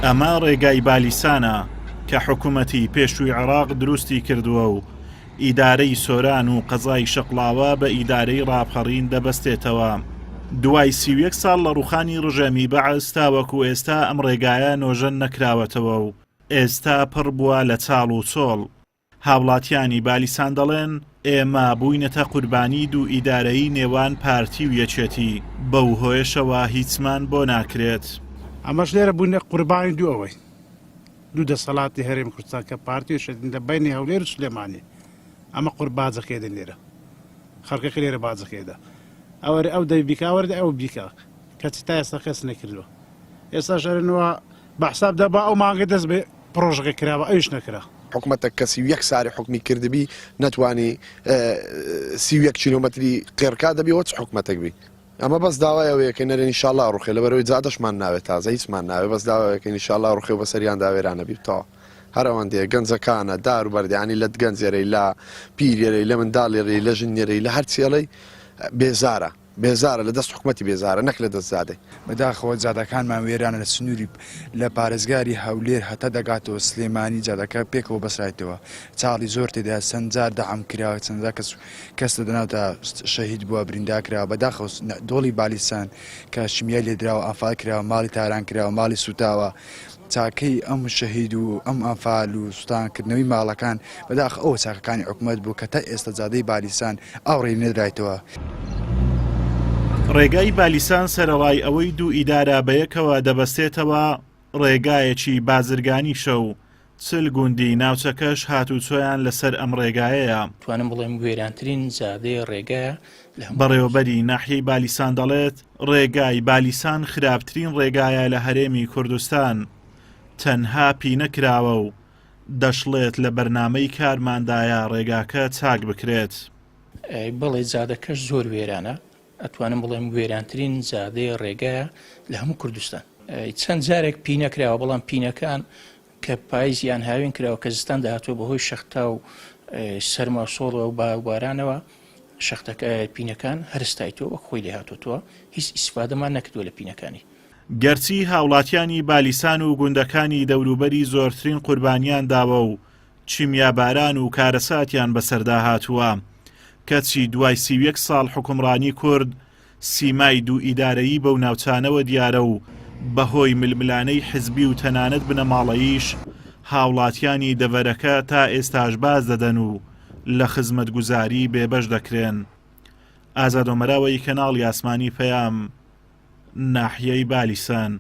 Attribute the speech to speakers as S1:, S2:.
S1: ئەمە ڕێگای بالیسانە کە حکوومەتی پێشووی عێراق دروستی کردووە و ئیدارەی سۆران و قەزای شەقڵاوە بە ئیدارەی ڕاپەڕین دەبەستێتەوە. دوای 31 ساڵ لە ڕوخانی ڕژەمی بەعەز تاوەکو ئێستا ئەم ڕێگایە نۆژەن نەکراوەتەوە و ئێستا پڕ بووە لە چاڵ و چۆڵ. هاوڵاتیانی بالیسان دەڵێن ئێمە بووینەتە قوربانی دوو ئیدارەی نێوان پارتی و یەکێتی، بەو هۆیشەوە هیچمان بۆ ناکرێت.
S2: ئەمەش لێرە بوونە قوربانی دوو ئەوەی دوو دەسەڵاتی هەرێمی کوردستان کە پارتی و شەدیدە بینی هەولێر و سلێمانی ئەمە قوربازەکێدە لێرە خەڵکەکە لێرە بازەکێدا ئەو دەی بیکاوەردە ئەو بیکە کەچی تا ئێستا کەس نەکردووە. ئێستا ژەرنەوە بەحسابدا با ئەو مانگە دەست بێ پرۆژەکە کراوە ئەویش نەکرا.
S3: حکوومەتە کە 31 ساری حکمی کردبی نەتوانی 31 کیلۆمەتری قێرکا دەبی وەچ حکوومەتێک بی. ئەمە بەس داوایەوەیەکە نەرێن ئینشاءالله ڕوخێ لەبەرەوەی جادەشمان ناوێت تازە هیچمان ناوێت بەس داوایەکە ئینشاءالله ڕوخێ و بەسەریان داوێرانە بیتەوە. هەر ئەوەندەیە گەنجەکانە دار و بەردیانی لە گەنجێرەی لە پیرێرەی لە منداڵێڕی لە ژنێرەی لە هەر چێڵەی بێزارە لە دەست حکوومەتی بێزارە نەک لە دەست زادەی.
S4: بەداخەوە جادەکانمان وێرانە لە سنووری لە پارێزگاری هەولێر هەتا دەگاتەوە سلێمانی جادەکە پێکەوە بەسرایتەوە چاڵی زۆر تێدا چەند جار دەعام کراوە چەنددا کەس دەناوتە شەهید بووە بریندار کراوە. بەداخەوە دۆڵی بالیسان کە شمیای لێدراوە ئەنفال کراوە ماڵی تاران کراوە ماڵی سوتاوە چاکەی ئەم شەهید و ئەم ئەنفال و سوتانکردنەوەی ماڵەکان بەداخ ئەوە چاکەکانی حکوومەت بوو کە تا ئێستا جادەی بالیسان ئاوڕێ نەدرایتەوە.
S1: ڕێگای بالیسان سەرەڵای ئەوەی دوو ئیدارە بەیەکەوە دەبەستێتەوە ڕێگایەکی بازرگانی شەو چل گوندی ناوچەکەش هاتوچۆیان لەسەر ئەم ڕێگایەیە.
S5: توانم بڵێم گوێرانترین زادەی ڕێگایە.
S1: بەڕێوەبەری ناحیەی بالیسان دەڵێت ڕێگای بالیسان خراپترین ڕێگایە لە هەرێمی کوردستان، تەنها پینەکراوە و دەشڵێت لە بەرنامەی کارماندایە ڕێگاکە چاک بکرێت.
S5: بەڵێ زادەکەش زۆر وێرانە، ئەتوانم بڵێم وێرانترین زادەی ڕێگایە لە هەموو کوردستان. چەند جارێک پینەکراوە بەڵام پینەکان کە پاییزیان هاوین کراوە کە زستان داهاتوە بەهۆی شەختا و سەرما سۆڵەوە و باوبارانەوە شەختەکە پینەکان هەرستایتەوە وەک خۆی لێهاتوتەوە هیچ ئیسفادەمان نەکردووە لە پینەکانی.
S1: گەرچی هاوڵاتیانی بالیسان و گوندەکانی دەوروبەری زۆرترین قوربانیان داوە و چیمیاباران و کارەساتیان بەسەردا هاتووە، کەچی دوای 31 ساڵ حکومڕانی کورد سیمای دوو ئیدارەیی بەو ناوچانەوە دیارە و بەهۆی ململانەی حزبی و تەنانەت بنەماڵەییش هاوڵاتیانی دەڤەرەکە تا ئێستاش باز دەدەن و لە خزمەتگوزاری بێبەش دەکرێن. ئازاد ئۆمەراوەی کەناڵی ئاسمانی پەیام، ناحیەی بالیسان.